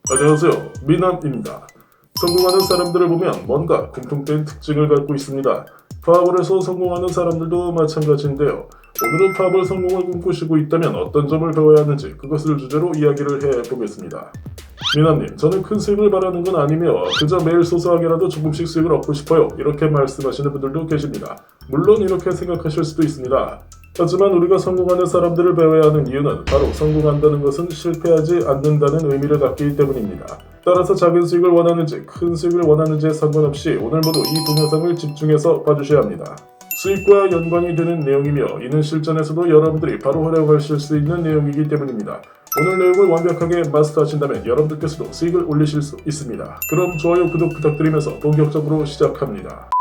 안녕하세요, 미남입니다. 성공하는 사람들을 보면 뭔가 공통된 특징을 갖고 있습니다. 파업을 해서 성공하는 사람들도 마찬가지인데요. 오늘은 파업을 성공을 꿈꾸시고 있다면 어떤 점을 배워야 하는지 그것을 주제로 이야기를 해보겠습니다. 미남님, 저는 큰 수익을 바라는 건 아니며 그저 매일 소소하게라도 조금씩 수익을 얻고 싶어요. 이렇게 말씀하시는 분들도 계십니다. 물론 이렇게 생각하실 수도 있습니다. 하지만 우리가 성공하는 사람들을 배워야 하는 이유는 바로 성공한다는 것은 실패하지 않는다는 의미를 갖기 때문입니다. 따라서 작은 수익을 원하는지 큰 수익을 원하는지에 상관없이 오늘 모두 이 동영상을 집중해서 봐주셔야 합니다. 수익과 연관이 되는 내용이며 이는 실전에서도 여러분들이 바로 활용하실 수 있는 내용이기 때문입니다. 오늘 내용을 완벽하게 마스터하신다면 여러분들께서도 수익을 올리실 수 있습니다. 그럼 좋아요, 구독 부탁드리면서 본격적으로 시작합니다.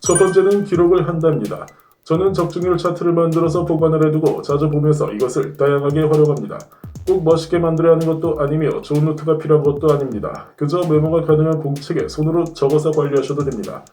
첫 번째는 기록을 한답니다. 저는 적중률 차트를 만들어서 보관을 해두고 자주 보면서 이것을 다양하게 활용합니다. 꼭 멋있게 만들어야 하는 것도 아니며 좋은 노트가 필요한 것도 아닙니다. 그저 메모가 가능한 공책에 손으로 적어서 관리하셔도 됩니다.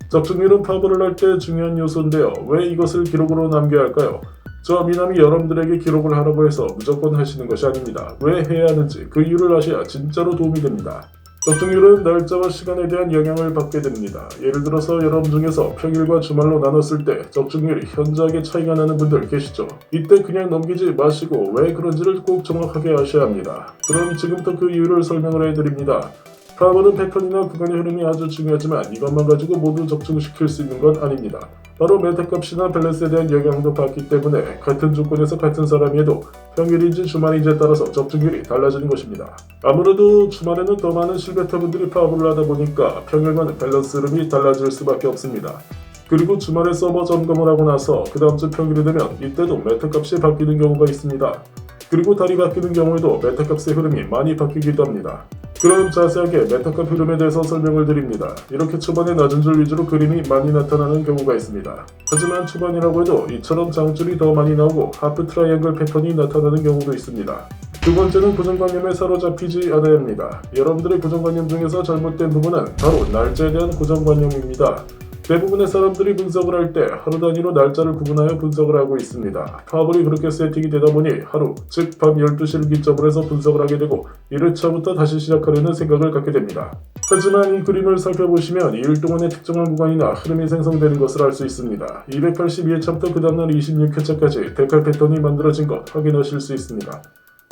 적중률은 파업을 할 때 중요한 요소인데요. 왜 이것을 기록으로 남겨야 할까요? 저 미남이 여러분들에게 기록을 하라고 해서 무조건 하시는 것이 아닙니다. 왜 해야 하는지 그 이유를 아셔야 진짜로 도움이 됩니다. 적중률은 날짜와 시간에 대한 영향을 받게 됩니다. 예를 들어서 여러분 중에서 평일과 주말로 나눴을 때 적중률이 현저하게 차이가 나는 분들 계시죠? 이때 그냥 넘기지 마시고 왜 그런지를 꼭 정확하게 아셔야 합니다. 그럼 지금부터 그 이유를 설명을 해드립니다. 파업은 패턴이나 구간의 흐름이 아주 중요하지만 이것만 가지고 모두 적중시킬 수 있는 건 아닙니다. 바로 메타값이나 밸런스에 대한 영향도 받기 때문에 같은 조건에서 같은 사람이 해도 평일인지 주말인지에 따라서 적중률이 달라지는 것입니다. 아무래도 주말에는 더 많은 실베타분들이 파업을 하다 보니까 평일과는 밸런스 흐름이 달라질 수밖에 없습니다. 그리고 주말에 서버 점검을 하고 나서 그 다음 주 평일이 되면 이때도 메타값이 바뀌는 경우가 있습니다. 그리고 달이 바뀌는 경우에도 메타값의 흐름이 많이 바뀌기도 합니다. 그럼 자세하게 메타값 흐름에 대해서 설명을 드립니다. 이렇게 초반에 낮은 줄 위주로 그림이 많이 나타나는 경우가 있습니다. 하지만 초반이라고 해도 이처럼 장줄이 더 많이 나오고 하프 트라이앵글 패턴이 나타나는 경우도 있습니다. 두 번째는 고정관념에 사로잡히지 않아야 합니다. 여러분들의 고정관념 중에서 잘못된 부분은 바로 날짜에 대한 고정관념입니다. 대부분의 사람들이 분석을 할 때 하루 단위로 날짜를 구분하여 분석을 하고 있습니다. 파업이 그렇게 세팅이 되다 보니 하루, 즉 밤 12시를 기점으로 해서 분석을 하게 되고 1회차부터 다시 시작하려는 생각을 갖게 됩니다. 하지만 이 그림을 살펴보시면 2일 동안의 특정한 구간이나 흐름이 생성되는 것을 알 수 있습니다. 282회차부터 그 다음날 26회차까지 데칼 패턴이 만들어진 것 확인하실 수 있습니다.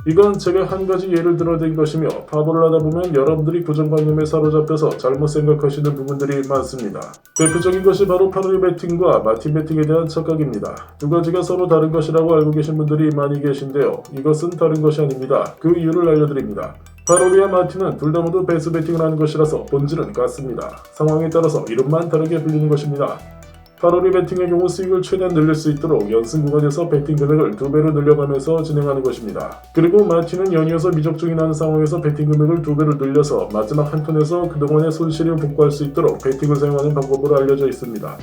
이건 제가 한 가지 예를 들어드린 것이며 파업을 하다 보면 여러분들이 고정관념에 사로잡혀서 잘못 생각하시는 부분들이 많습니다. 대표적인 것이 바로 파로리 베팅과 마틴 베팅에 대한 착각입니다. 두 가지가 서로 다른 것이라고 알고 계신 분들이 많이 계신데요. 이것은 다른 것이 아닙니다. 그 이유를 알려드립니다. 파로리와 마틴은 둘 다 모두 배수 베팅을 하는 것이라서 본질은 같습니다. 상황에 따라서 이름만 다르게 불리는 것입니다. 파로리 베팅의 경우 수익을 최대한 늘릴 수 있도록 연승 구간에서 베팅 금액을 2배로 늘려가면서 진행하는 것입니다. 그리고 마틴은 연이어서 미적중이 나는 상황에서 베팅 금액을 2배로 늘려서 마지막 한 턴에서 그동안의 손실을 복구할 수 있도록 베팅을 사용하는 방법으로 알려져 있습니다.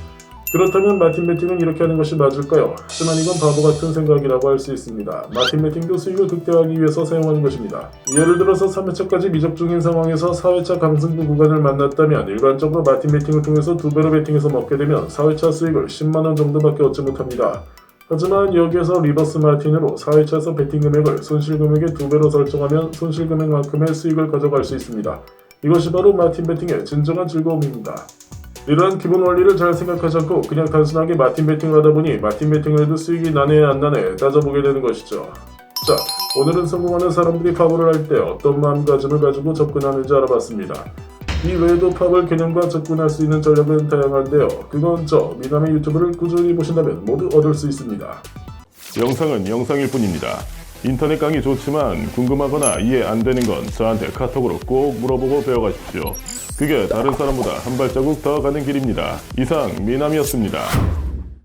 그렇다면 마틴 베팅은 이렇게 하는 것이 맞을까요? 하지만 이건 바보 같은 생각이라고 할 수 있습니다. 마틴 베팅도 수익을 극대화하기 위해서 사용하는 것입니다. 예를 들어서 3회차까지 미적중인 상황에서 4회차 강승부 구간을 만났다면 일반적으로 마틴 베팅을 통해서 2배로 베팅해서 먹게 되면 4회차 수익을 10만원 정도밖에 얻지 못합니다. 하지만 여기에서 리버스 마틴으로 4회차에서 베팅 금액을 손실 금액의 2배로 설정하면 손실 금액만큼의 수익을 가져갈 수 있습니다. 이것이 바로 마틴 베팅의 진정한 즐거움입니다. 이러한 기본 원리를 잘 생각하지 않고 그냥 단순하게 마틴 베팅을 하다 보니 마틴 베팅을 해도 수익이 나네 안 나네 따져보게 되는 것이죠. 자, 오늘은 성공하는 사람들이 파업을 할 때 어떤 마음가짐을 가지고 접근하는지 알아봤습니다. 이 외에도 파업을 개념과 접근할 수 있는 전략은 다양한데요. 그건 저 미남의 유튜브를 꾸준히 보신다면 모두 얻을 수 있습니다. 영상은 영상일 뿐입니다. 인터넷 강의 좋지만 궁금하거나 이해 안 되는 건 저한테 카톡으로 꼭 물어보고 배워가십시오. 그게 다른 사람보다 한 발자국 더 가는 길입니다. 이상 미남이었습니다.